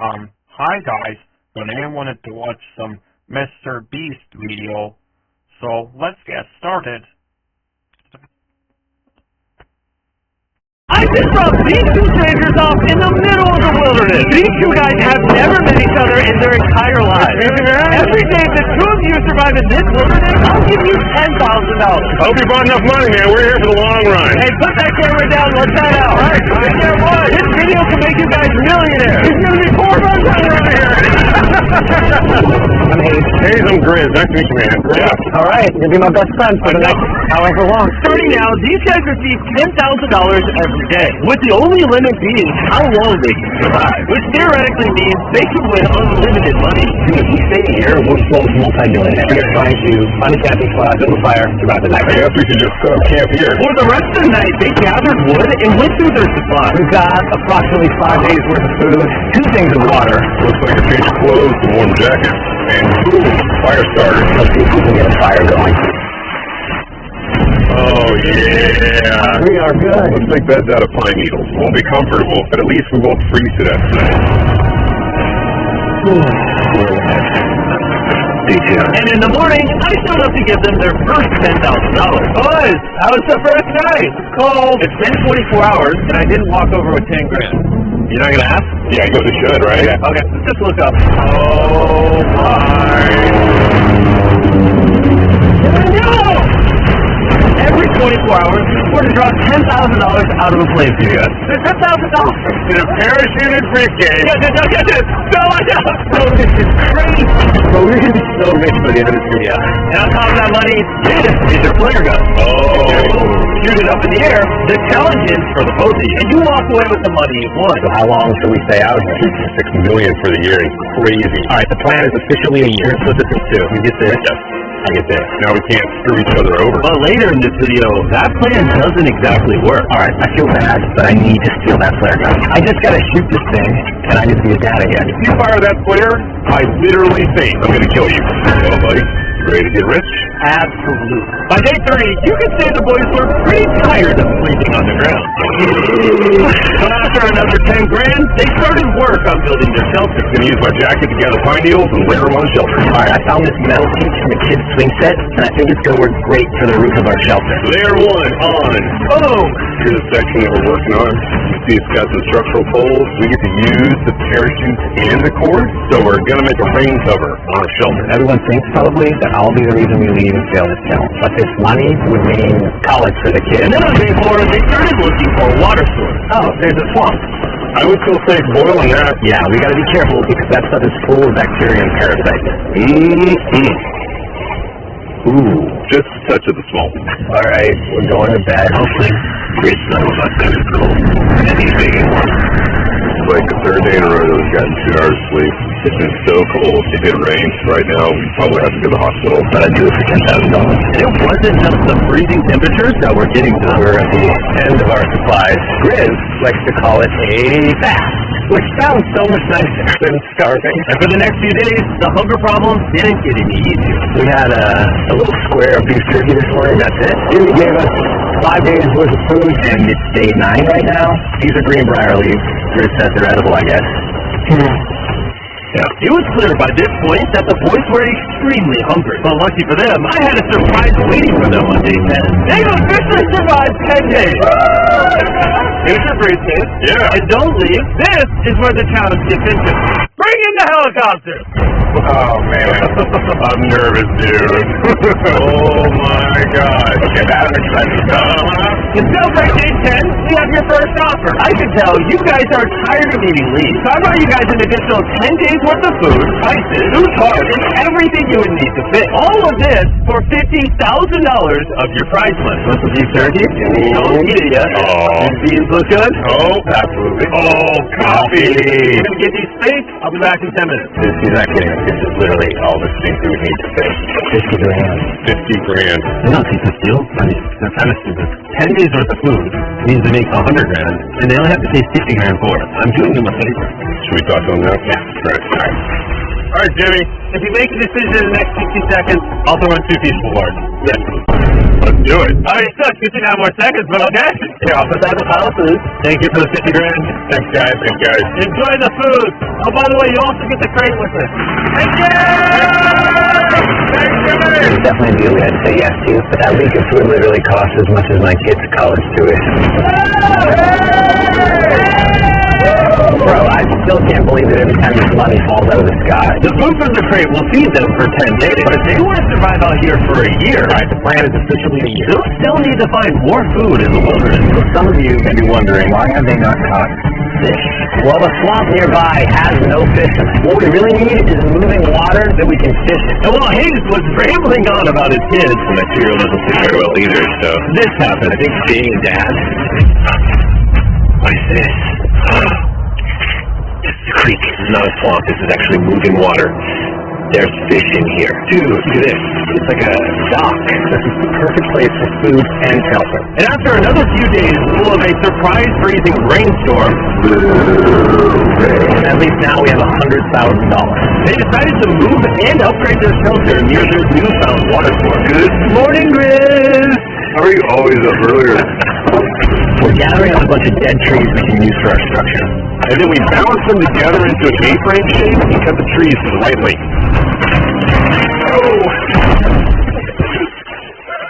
Hi guys, but I wanted to watch some Mr. Beast video, so let's get started. I just dropped these two strangers off in the middle of the wilderness. These two guys have never met each other in their entire lives. Every day the two of you survive in this wilderness, I'll give you $10,000. I hope you brought enough money, man. We're here for the long run. Hey, put that camera down. Let's head out. All right. This video can make you guys millionaires. There's going to be 4 runs over here. I'm Hayes. Hayes, I'm Grizz. Nice to meet you, man. Yeah. All right. You'll be my best friend for the next however long. Starting now, these guys receive $10,000 every day, with the only limit being how long they can survive, which theoretically means they can win unlimited money. If we stay here, we'll close multi-millionaires. We're trying to find a camping spot, build a fire throughout the night. I guess we could just camp here. For the rest of the night, they gathered wood and went through their supply. We've got approximately 5 days worth of food, 2 things of water. Looks like a change of clothes, some warm jackets, and fire starter. Let's see if we can get a fire going. Oh, yeah. We are good. Let's make beds out of pine needles. Won't be comfortable, but at least we won't freeze to death tonight. And in the morning, I showed up to give them their first $10,000. Boys, how was the first night? It's cold. It's been 24 hours, and I didn't walk over with 10 grand. You're not going to ask? Yeah, I guess we should, right? Okay, let's just look up. Oh, my. No! Every 24 hours, we're going to draw $10,000 out of a plane for you guys. There's $10,000 in a parachuted briefcase. No, I don't. So this is crazy. But we're going to be so rich by the end of this video. And on top of that money, this is your flare gun. Oh. Shoot it up in the air. The challenge is for the both of you. And you walk away with the money you've won. So how long should we stay out here? $6 million for the year is crazy. All right, the plan is officially a year. Split this in 2. You get this. Yes. I get this. Now we can't screw each other over. But later in this video, that plan doesn't exactly work. Alright, I feel bad, but I need to steal that flare gun. I just gotta shoot this thing, and I need to be a dad again. If you fire that flare, I literally think I'm gonna kill you. Well, buddy, you ready to get rich? Absolutely. By day 3, you could say the boys were pretty tired of sleeping on the ground. So after another 10 grand, they started work on building their shelter. Gonna use my jacket to gather pine needles and layer them on the shelter. Alright, I found this metal piece from a kid's swing set, and I think it's gonna work great for the roof of our shelter. Layer 1 on. Boom! Here's the section that we're working on. You see it's got some structural poles. We get to use the parachute and the cord, so we're gonna make a rain cover on our shelter. Everyone thinks probably that I'll be the reason we leave and fail this challenge. But this money would mean college for the kids. And then on day 4, they started looking for a water source. Oh, there's a swamp. I would feel safe boiling that. Yeah, we gotta be careful because that stuff is full of bacteria and parasites. Ooh, just a touch of the smoke. Alright, we're going to bed. Hopefully, great sun will not better cool. Anything. It's like the 3rd day in a row that we've gotten 2 hours of sleep. It's been so cold. If it rains right now, we probably have to go to the hospital. But I do it for $10,000. And it wasn't just the freezing temperatures that we're getting to. We're at the end of our supplies. Grizz likes to call it a fast, which sounds so much nicer than starving. And for the next few days, the hunger problem didn't get any easier. We had a little square of beef jerky this morning. That's it. Jimmy gave us 5 days worth of food, and it's day 9 right now. These are greenbrier leaves. Grizz says they're edible, I guess. Yeah. It was clear by this point that the boys were extremely hungry. But lucky for them, I had a surprise waiting for them on day 10. They officially survived 10 days! Here's your briefcase. Yeah. And don't leave. This is where the challenge gets into. Bring in the helicopter! Oh, man. I'm nervous, dude. Oh, my God. Okay, that I'm excited. To celebrate day 10, we have your first offer. I can tell you guys are tired of eating leaves. So I brought you guys an additional 10 days worth of food, spices, food cards, and everything you would need to fit. All of this for $50,000 of your prize money. Want some beef jerky? Don't eat it yet. Oh. Beans look good? Oh, absolutely. Oh, coffee. We're going to get these space. I'll be back in 10 minutes. You're not kidding. This is literally all the things we would need to fit. 50 grand. 50 grand. They're not cheap to steal. I mean, they're kind of stupid. 10 days worth of food means they make 100 grand, and they only have to pay 50 grand for it. I'm doing them a favor. Should we talk to him now? Yeah. Right. All right, Jimmy. If you make a decision in the next 60 seconds, I'll throw in 2 feasible cards. Yes. Let's do it. All right, so 59 more seconds, but okay. Here, I'll put that in the pile of food. Thank you for the 50 grand. Thanks, guys. Thanks, guys. Enjoy the food. Oh, by the way, you also get the crate with it. Thank you! It's definitely a deal I'd say yes to, but that week of food literally costs as much as my kid's college tuition. Bro, I still can't believe it every time this money falls out of the sky. The food from the crate will feed them for 10 days, but if they want to survive out here for a year, right, the plan is officially a year, they'll still need to find more food in the wilderness. So some of you may be wondering, why have they not caught fish? Well, the swamp nearby has no fish in it. What we really need is moving water that we can fish in. And while Hayes was rambling on about his kids, my 2-year-old doesn't fish very well either, so this happened. I think being a dad. What is this? This is a creek. This is not a swamp. This is actually moving water. There's fish in here. Dude, look at this. It's like a dock. This is the perfect place for food and shelter. And after another few days full of a surprise freezing rainstorm, at least now we have $100,000. They decided to move and upgrade their shelter near their newfound water source. Good morning, Grizz! How are you always up earlier? We're gathering up a bunch of dead trees we can use for our structure. And then we balance them together into an A-frame shape and cut the trees to the right length. Oh!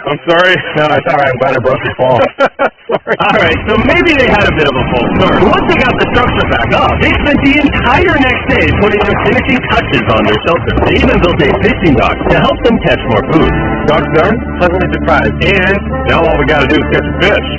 I'm sorry. No, it's alright. I'm glad I broke your fall. Sorry. Alright, so maybe they had a bit of a false start. Once they got the structure back up, they spent the entire next day putting the finishing touches on their shelter. They even built a fishing dock to help them catch more food. Dock's done? Pleasantly surprised. And now all we gotta do is catch a fish.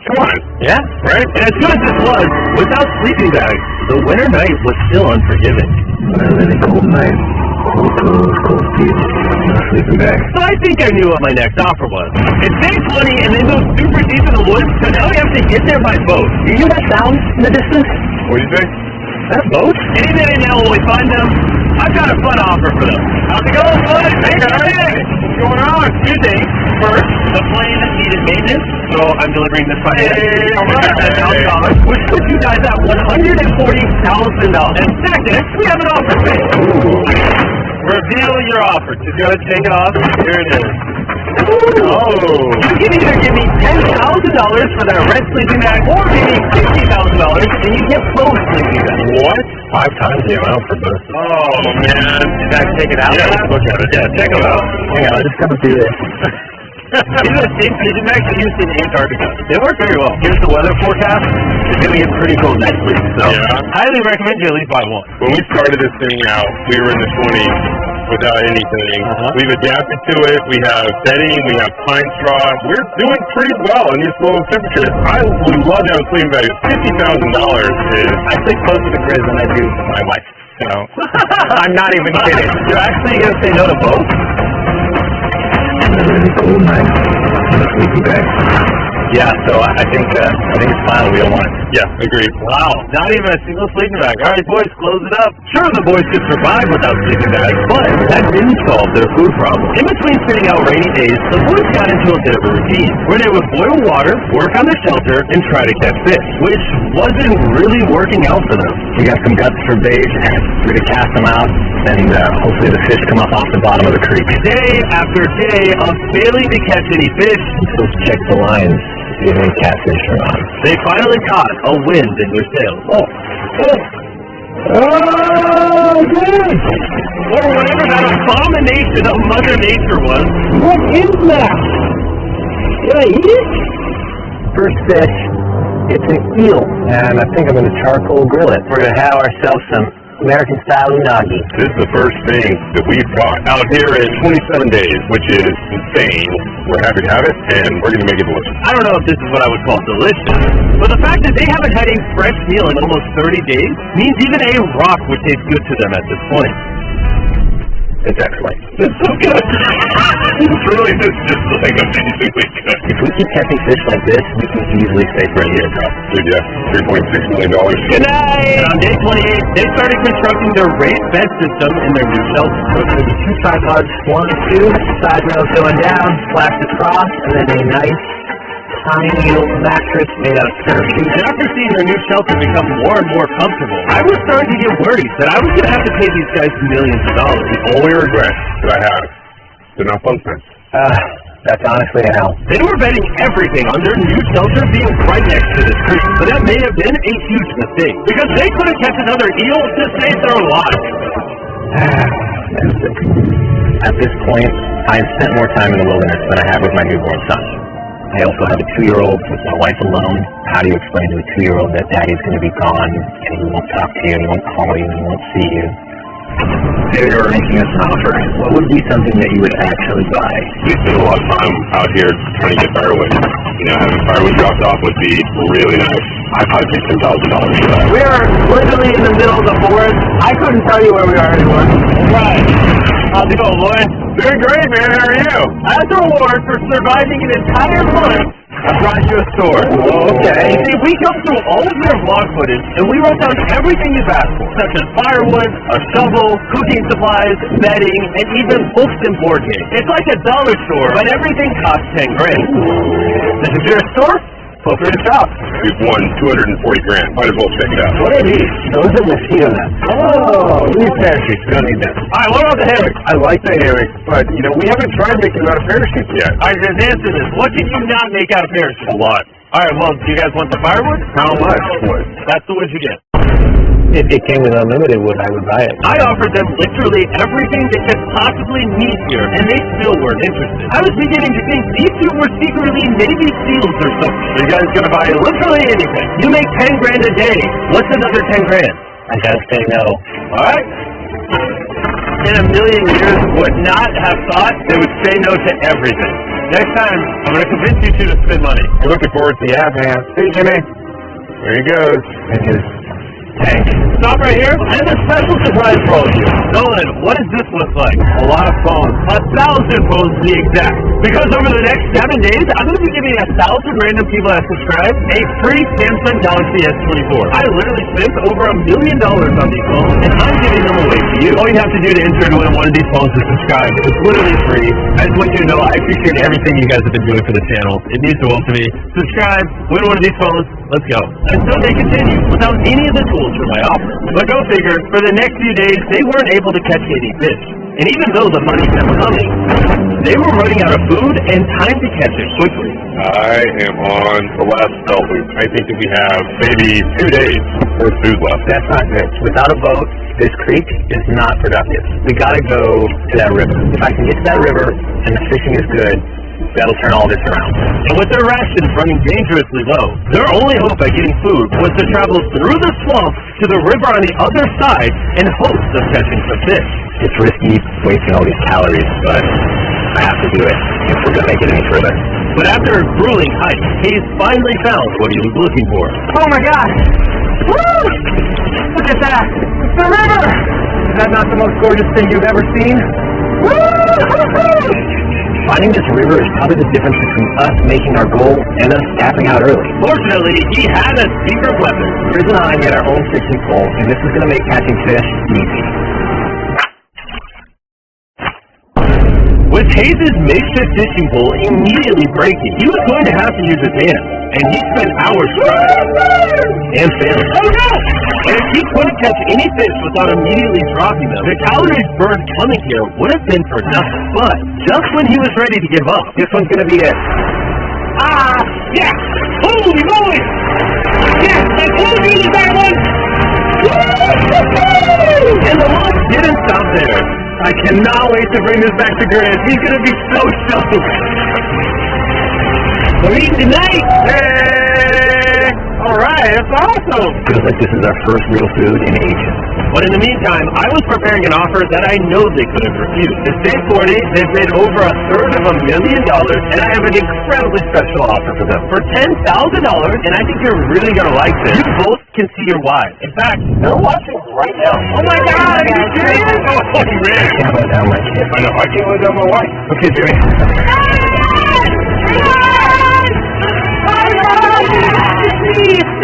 Come on. Yeah? Right? And as good as this was, without sleeping bags, the winter night was still unforgiving. A really cold night. Cold clothes, cold feet, no sleeping bag. So I think I knew what my next offer was. It's day 20 and then go super deep in the woods, so now we have to get there by boat. You hear that sound in the distance? What do you think? Is that a boat? Any minute now when we find them, I've got a fun offer for them. How's it going, bud? Hey, guys. What's going on? Two things. First, the plane needed maintenance, so I'm delivering this by hand. All right. Which puts you guys at $140,000. And second, we have an offer for you. Reveal your offer. Just go ahead and take it off. Here it is. Oh. You can either give me $10,000 for that red sleeping bag, or give me $50,000 and you get both sleeping bags. What? 5 times the amount for both. Oh, man. Did I take it out? Yeah, let's look at it. Yeah, check them out. Hang on, I'll just come through this. These are the same sleeping bags we used in Antarctica. They work very well. Here's the weather forecast. It's going to get pretty cold next week, so highly recommend you at least buy one. When we started this thing out, we were in the 20s without anything. We've adapted to it. We have bedding. We have pine straw. We're doing pretty well in these low temperatures. I would love to have a sleeping bag. $50,000 is... I sleep closer to Grizz than I do to my wife. So I'm not even kidding. You're actually going to say no to both? A really cold night. No sleeping bag. Yeah, so I think it's final. We don't want it. Yeah, agreed. Wow, not even a single sleeping bag. All right, boys, close it up. Sure, the boys could survive without sleeping bags, but that didn't solve their food problem. In between sitting out rainy days, the boys got into a bit of a routine where they would boil water, work on their shelter, and try to catch fish, which wasn't really working out for them. We got some guts for bait. We're gonna cast them out, and hopefully the fish come up off the bottom of the creek. Day after day of failing to catch any fish, let's check the lines. See if any catfish are on. They finally caught a wind in their sails. Oh, good! Or whatever that abomination of Mother Nature was. What is that? Did I eat it? First fish, it's an eel, and I think I'm going to charcoal grill it. We're going to have ourselves some American-style unagi. This is the first thing that we've caught out here in 27 days, which is insane. We're happy to have it, and we're going to make it delicious. I don't know if this is what I would call delicious, but the fact that they haven't had a fresh meal in almost 30 days means even a rock would taste good to them at this point. It's excellent. It's so good. It's really just like amazingly good. If we keep catching fish like this, we can easily stay for a year. Dude, yeah, $3.6 million. Good night! And on day 28, they started constructing their raised bed system in their new shelter. So it's going to be 2 tripods, 1, 2, side rails going down, flaps across, and then a nice tiny little mattress made out of parachute. And after seeing their new shelter become more and more comfortable, I was starting to get worried that I was going to have to pay these guys millions of dollars. The only regret that I have is not fun friends. That's honestly a hell. They were betting everything on their new shelter being right next to this creek, but that may have been a huge mistake, because they couldn't catch another eel to save their lives. At this point, I have spent more time in the wilderness than I have with my newborn son. I also have a 2-year-old with my wife alone. How do you explain to a 2-year-old that daddy's going to be gone, and he won't talk to you, and he won't call you, and he won't see you? If you were making us an offer, what would be something that you would actually buy? We spend a lot of time out here trying to get firewood. You know, having firewood dropped off would be really nice. I'd probably pay $10,000 for that. We are literally in the middle of the forest. I couldn't tell you where we are anymore. Right. How's it going, boy? Doing great, man. How are you? As a reward for surviving an entire month, I brought you a sword. Oh, okay. You see, we come through all of your vlog footage, and we wrote down everything you've asked for, such as firewood, a shovel, cooking supplies, bedding, and even books and board games. It's like a dollar store, but everything costs 10 grand. This is your store? Feel free to shop. We've won $240 grand. Might as well check it out. What are these? Those are mosquito nets. Oh, these parachutes. We don't need them. All right, what about the hammock? I like the hammock, but, you know, we haven't tried making them out of parachutes yet. All right, just answer this. What can you not make out of parachutes? A lot. All right, well, do you guys want the firewood? How much wood? That's the wood you get. If it came with unlimited wood, I would buy it. I offered them literally everything they could possibly need here, and they still weren't interested. I was beginning to think these two were secretly Navy SEALs or something. You guys gonna buy literally anything. You make 10 grand a day. What's another 10 grand? I gotta say no. All right? In a million years, would not have thought they would say no to everything. Next time, I'm gonna convince you two to spend money. We're looking forward to the app, man. See, Jimmy. There he goes. And his tank. Stop right here. I have a special surprise for all of you. Nolan, what does this look like? A lot of phones. 1,000 phones to be exact. Because over the next 7 days, I'm going to be giving 1,000 random people that subscribe a free Samsung Galaxy S24. I literally spent over $1 million on these phones, and I'm giving them away to you. All you have to do to enter to win one of these phones is subscribe. It's literally free. I just want you to know I appreciate everything you guys have been doing for the channel. It means the world to me. Subscribe, win one of these phones. Let's go. Until they continue without any of the tools for my offer. But go figure, for the next few days, they weren't able to catch any fish. And even though the money kept coming, they were running out of food and time to catch it quickly. I am on the last bell loop. I think that we have maybe 2 days worth of food left. That's not good. Without a boat, this creek is not productive. We gotta go to that river. If I can get to that river and the fishing is good, that'll turn all this around. And with their rations running dangerously low, their only hope at getting food was to travel through the swamp to the river on the other side in hopes of catching some fish. It's risky wasting all these calories, but I have to do it if we're going to make it any further. But after a grueling hike, Hayes finally found what he was looking for. Oh my God! Woo! Look at that! It's the river! Is that not the most gorgeous thing you've ever seen? Woo! Finding this river is probably the difference between us making our goal and us tapping out early. Fortunately, he had a secret weapon. Chris and I made our own fishing pole, and this is going to make catching fish easy. With Hayes' makeshift fishing pole immediately breaking, he was going to have to use his hands, and he spent hours trying. And failing. Oh no! And if he couldn't catch any fish without immediately dropping them, the calories burned coming here would have been for nothing. But just when he was ready to give up, this one's gonna be it. Ah! Yeah! Holy moly! Yes! I told you to that one! Woo! And the luck didn't stop there. I cannot wait to bring this back to Grant. He's gonna be so stoked. We're eating tonight! Hey! Alright, that's awesome! Feels like this is our first real food in ages. But in the meantime, I was preparing an offer that I know they couldn't refuse. To stay 40, they've made over $1/3 million, and I have an incredibly special offer for them. For $10,000, and I think you're really gonna like this. You both can see your wives. In fact, they're watching right now. Oh my God, are you serious? Oh, man. I can't let down my kid. I know, I can't let down my wife. Okay, Jimmy.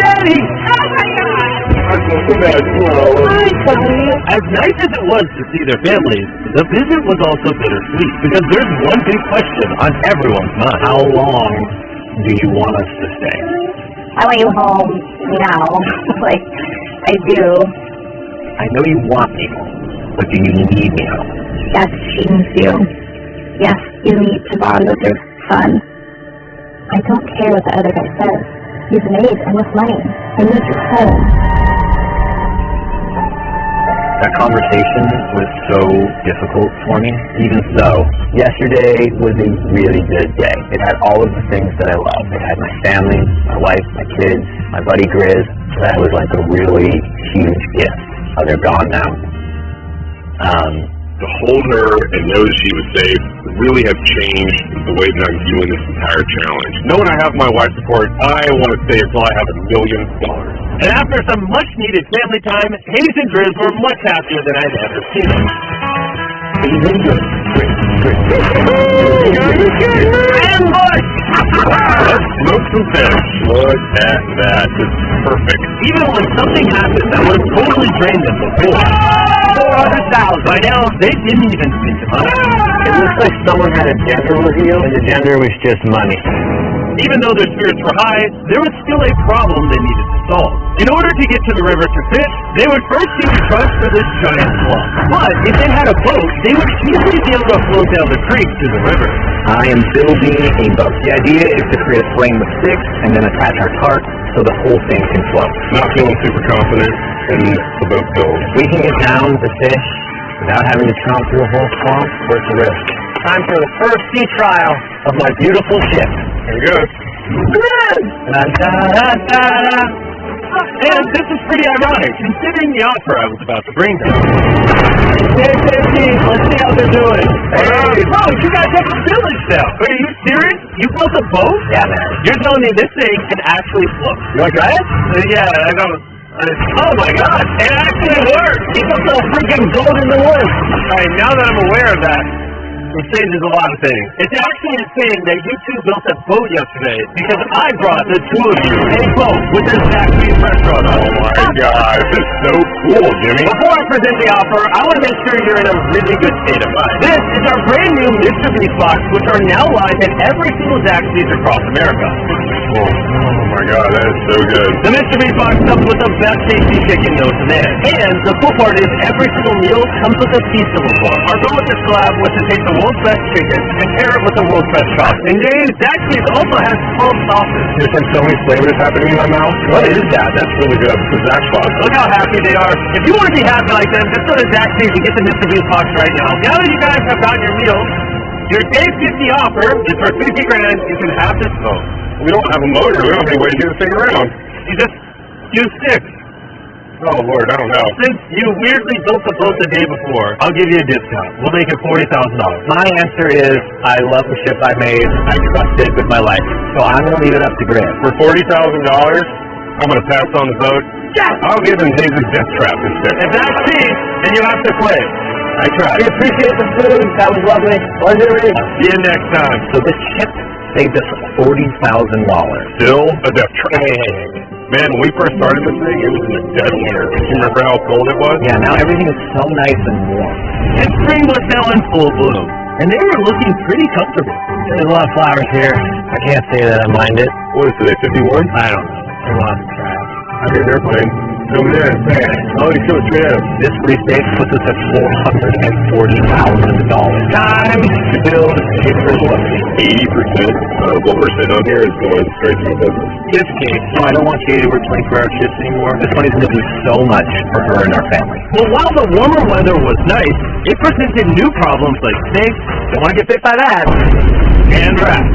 Daddy! Oh my God! I'm so bad. Hi, Tony. As nice as it was to see their families, the visit was also bittersweet because there's one big question on everyone's mind. How long do you want us to stay? I want you home now. Like, I do. I know you want me home, but do you need me home? Yes, she needs you. Yes, you need to bond with your son. I don't care what the other guy says. You've made enough money. I need you home. That conversation was so difficult for me. Even so, yesterday was a really good day. It had all of the things that I love. It had my family, my wife, my kids, my buddy Grizz. That was like a really huge gift. They're gone now. To hold her and know that she was safe really have changed the way that I'm viewing this entire challenge. Knowing I have my wife's support, I want to stay until I have $1 million. And after some much-needed family time, Hayes and Grizz were much happier than I'd ever seen them. Ambush! Let's smoke some fish. Look at that. It's perfect. Even when something happened that would have totally drained them before. 400,000. By now, they didn't even think about it. It looks like someone had a gender reveal, and the gender was just money. Even though their spirits were high, there was still a problem they needed to solve. In order to get to the river to fish, they would first need to trust for this giant slug. But if they had a boat, they would easily be able to float down the creek to the river. I am building a boat. The idea is to create a frame with sticks and then attach our cart so the whole thing can float. Not feeling super confident in the boat build. We can get down the fish without having to tromp through a whole swamp. Worth the risk. Time for the first sea trial of my beautiful ship. There we go. And this is pretty ironic, considering the offer I was about to bring them. Let's see how they're doing. Hey, bro, you guys have a village now. Wait, are you serious? You built a boat? Yeah, man. You're telling me this thing can actually float? You want to try it? Yeah, I don't. Oh my god, it actually works! He put the freaking gold in the wood! Alright, now that I'm aware of that, it changes a lot of things. It's actually insane that you two built a boat yesterday because I brought the two of you a boat with this factory pressure on it. Oh my god, this is so cool, Jimmy. Before I present the offer, I want to make sure you're in a really good state of mind. This is our brand new Mr. Beast box, which are now live in every single Zaxby's across America. Oh my god, that is so good. The Mr. Beast box comes with the best tasty chicken known to man. And the cool part is every single meal comes with a feastable form. Our goal with this collab was to take the world's best chicken and pair it with the world's best sauce. And Zaxby's also has 12 sauces. There's been so many flavors happening in my mouth. What is that? That's really good. It's the Zax box. Look how happy they are. If you want to be happy like them, just go to Zaxby's and get the Mr. Beast box right now. Now that you guys have gotten your meal, your day 50 offer is for $50,000. You can have this boat. We don't have a motor. We don't have any way to get this thing around. You just use sticks. Oh, Lord, I don't know. Since you weirdly built the boat the day before, I'll give you a discount. We'll make it $40,000. My answer is, I love the ship I made. I trust it with my life. So I'm going to leave it up to Grant. For $40,000, I'm going to pass on the boat. Yes! I'll give him Hayes' death trap instead. If that's cheap, then you have to quit. I tried. We appreciate the food. That was lovely. See you next time. So this ship saved us $40,000. Still a death trap. Hey. Man, when we first started this thing, it was in the dead winter. Do you remember how cold it was? Yeah, now everything is so nice and warm. And spring was now in full bloom. And they were looking pretty comfortable. There's a lot of flowers here. I can't say that I mind it. What is today, 51? I don't know. A lot of trash. I hear an airplane. Coming in. Oh, you feel straight up. This briefcase puts us at $440,000. Time to build a first one. 80% of what we're sitting on here is going straight to the business. Yes, Kate. So I don't want Katie to work 24-hour shifts anymore. This money's going to do so much for her and our family. Well, while the warmer weather was nice, it presented new problems like snakes. Don't want to get bit by that. And rats.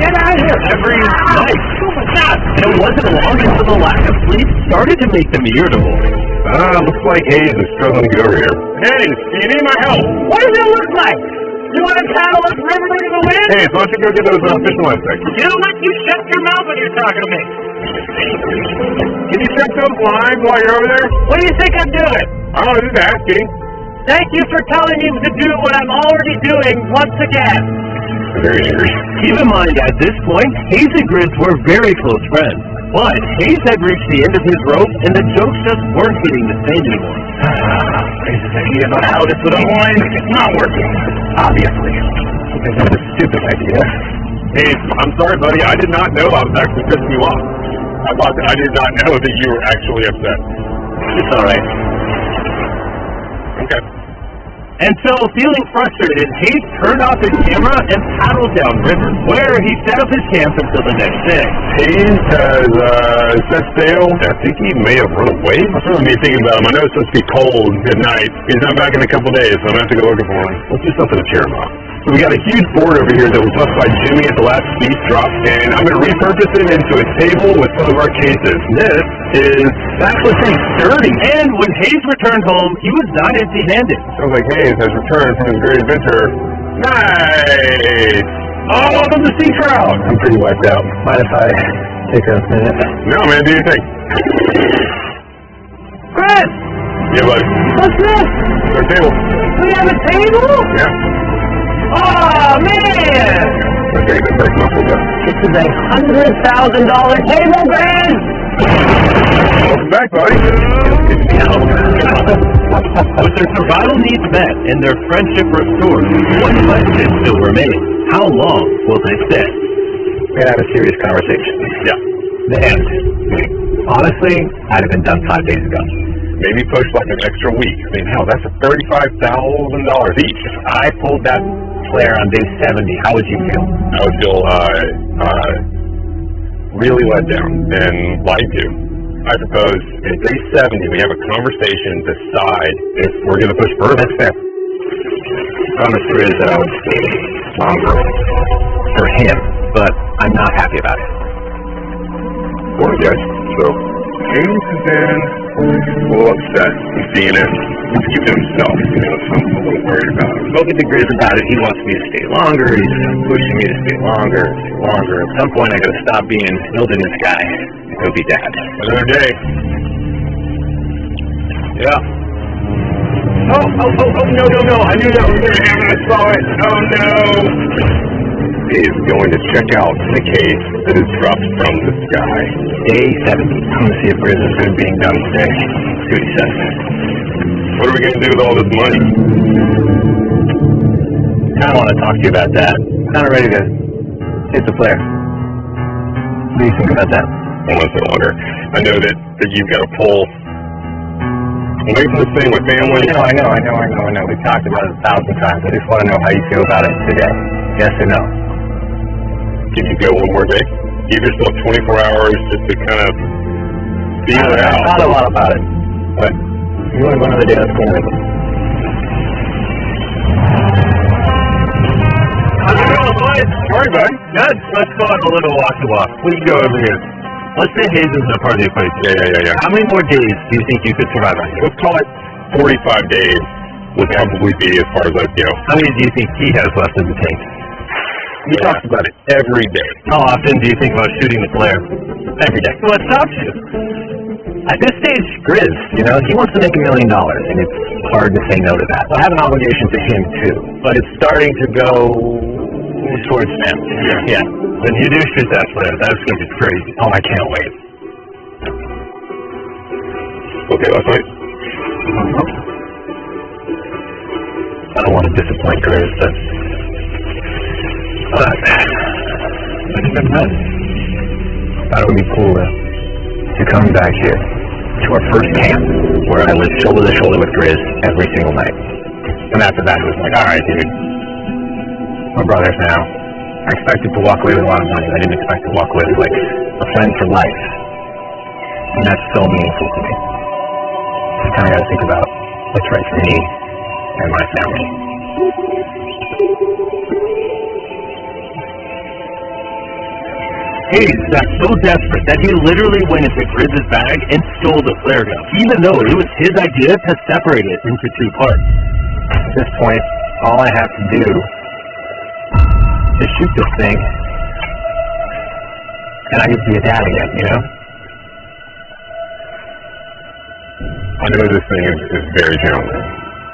Get out of here every night. Oh my God. And it wasn't long until the lack of sleep started to make them irritable. Looks like Hayes is struggling to get over here. Hayes, do you need my help? What does it look like? You want to paddle us river into the wind? Hayes, why don't you go get those fishing lines fixed? You know what? You shut your mouth when you're talking to me. Can you check those lines while you're over there? What do you think I'm doing? I don't know, just asking. Thank you for telling me to do what I'm already doing once again. I'm very angry. Keep in mind, at this point, Hayes and Grizz were very close friends. But Hayes had reached the end of his rope, and the jokes just weren't hitting the same anymore. Hayes' idea about how to put a line is not working. Obviously. Because that's a stupid idea. Hayes, I'm sorry, buddy. I did not know I was actually pissing you off. I did not know that you were actually upset. It's alright. Okay. And so, feeling frustrated, Hayes turned off his camera and paddled downriver, where he set up his camp until the next day. Hayes has set sail. I think he may have run away. That's what I'm thinking about him. I know it's supposed to be cold at night. He's not back in a couple days, so I'm going to have to go looking for him. Let's do something to cheer him up. So we got a huge board over here that was left by Jimmy at the last speed drop, and I'm going to repurpose it into a table with some of our cases. This is actually pretty sturdy. And when Hayes returned home, he was not empty-handed. Sounds like Hayes has returned from his great adventure. Nice! Oh, welcome to sea trout! I'm pretty wiped out. Mind if I take a minute? No, man, do your thing. Chris! Yeah, buddy. What's this? Our table. We have a table? Yeah. Oh, man! Okay, that's like muffled up. This is a $100,000 table, man! Welcome back, buddy. With their survival needs met and their friendship restored, one question still remains. How long will they stay? We're gonna have a serious conversation. Yeah. The end. Honestly, I'd have been done 5 days ago. Maybe push like an extra week. I mean, hell, that's $35,000 each. If I pulled that player on day 70, how would you feel? I would feel really let down and lied to. I propose at day 70 we have a conversation, decide if we're going to push further. That's fair. The promise there is that I would stay longer for him, but I'm not happy about it. Poor guys. So, James has been a little upset. He's seeing it. He's keeping himself, so I'm a little worried about him. Spoken to Grizz about it. He wants me to stay longer. He's pushing me to stay longer. At some point, I got to stop being wilderness guy and go be dad. Another day. Yeah. Oh, no. I knew that was going to happen. I saw it. Oh, no. He is going to check out the case that is dropped from the sky. Day 70. I'm going to see if Grizz is good being done today. See what he says. What are we going to do with all this money? I don't want to talk to you about that. Kind of ready to hit the flare. What do you think about that? I want to say longer. I know that you've got to pull away from this thing with family. I know. We've talked about it 1,000 times. I just want to know how you feel about it today. Yes or no? Can you go one more day? Give yourself 24 hours just to kind of feel it out. I thought a lot about it, but you want to go another day, let's go with it. How's it going, boys? Sorry, bud. Good. Let's go on a little walk. We can go over here. Let's say Hayes isn't a part of the equation. Yeah. How many more days do you think you could survive on here? Let's call it 45 days would probably be as far as I go. How many do you think he has left in the tank? He talks about it every day. How often do you think about shooting the flare? Every day. What stops you? At this stage, Grizz, he wants to make $1 million, and it's hard to say no to that. I have an obligation to him, too, but it's starting to go towards family. Yeah. When you do shoot that flare, that's going to be crazy. Oh, I can't wait. Okay, last night. I don't want to disappoint Grizz, but it's been fun. I thought it would be cool to come back here to our first camp where I lived shoulder to shoulder with Grizz every single night. And after that, it was like, all right, dude, we're brothers now. I expected to walk away with a lot of money. I didn't expect to walk away with, like, a friend for life. And that's so meaningful to me. I kind of got to think about what's right for me and my family. Hayes got so desperate that he literally went into Grizz's bag and stole the flare gun, even though it was his idea to separate it into two parts. At this point, all I have to do is shoot this thing, and I get to be a dad again, I know this thing is very challenging.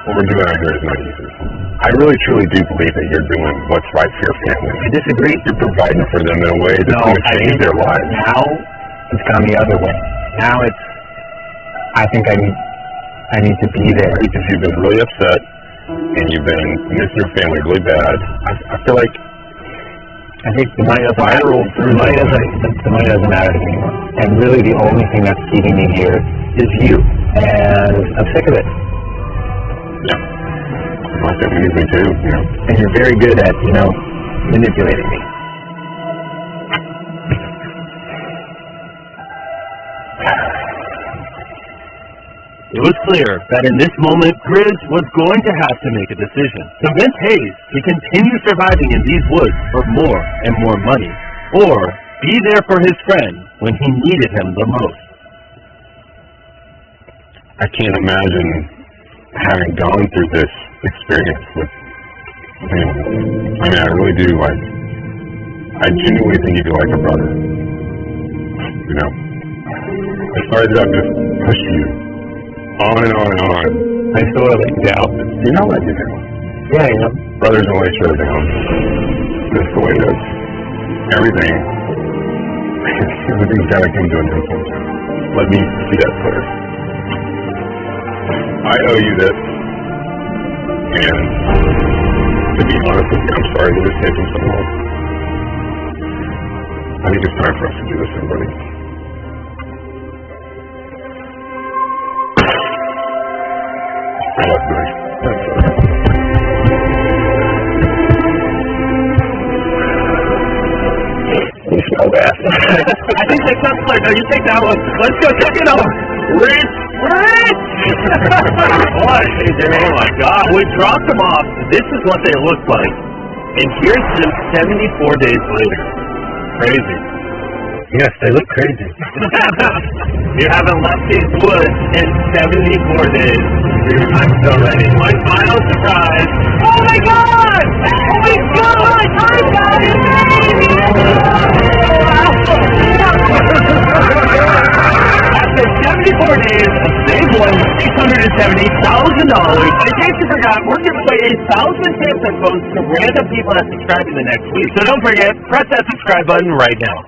What we're doing out here is not easy. I really truly do believe that you're doing what's right for your family. I disagree. You're providing for them in a way that's going to change their lives. Now, it's gone the other way. Now I think I need to be there. Because you've been really upset, and you've been missing your family really bad. I feel like the money doesn't matter. The money doesn't matter to me anymore. And really the only thing that's keeping me here is you. And I'm sick of it. Yeah. like that easily too, you know. And you're very good at, manipulating me. It was clear that in this moment, Grizz was going to have to make a decision. Convince Hayes to continue surviving in these woods for more and more money, or be there for his friend when he needed him the most. I can't imagine having gone through this experience with him. I mean, I really do. I genuinely think you'd be like a brother. You know, I started to just push you on and on and on. I sort of let you down. You know that you do. Yeah, I know. Brothers always show down. That's the way it is. Everything's got to come to an end sometime. Let me see that clear. I owe you this. And to be honest with you, I'm sorry that it's taken so long. I think it's time for us to do this, everybody. I love Grace. That's it. You smell bad. I think that sounds like, no, you take that one. Let's go check it out. Rich! Boy, oh my God. We dropped them off. This is what they look like. And here's them 74 days later. Crazy. Yes, they look crazy. You haven't left these woods in 74 days. I'm so ready. One final surprise. Oh my God! Oh my God! Hi guys! After 74 days, they've won $670,000. In case you forgot, we're giving away 1,000 Samsung phones to random people that subscribe in the next week. So don't forget, press that subscribe button right now.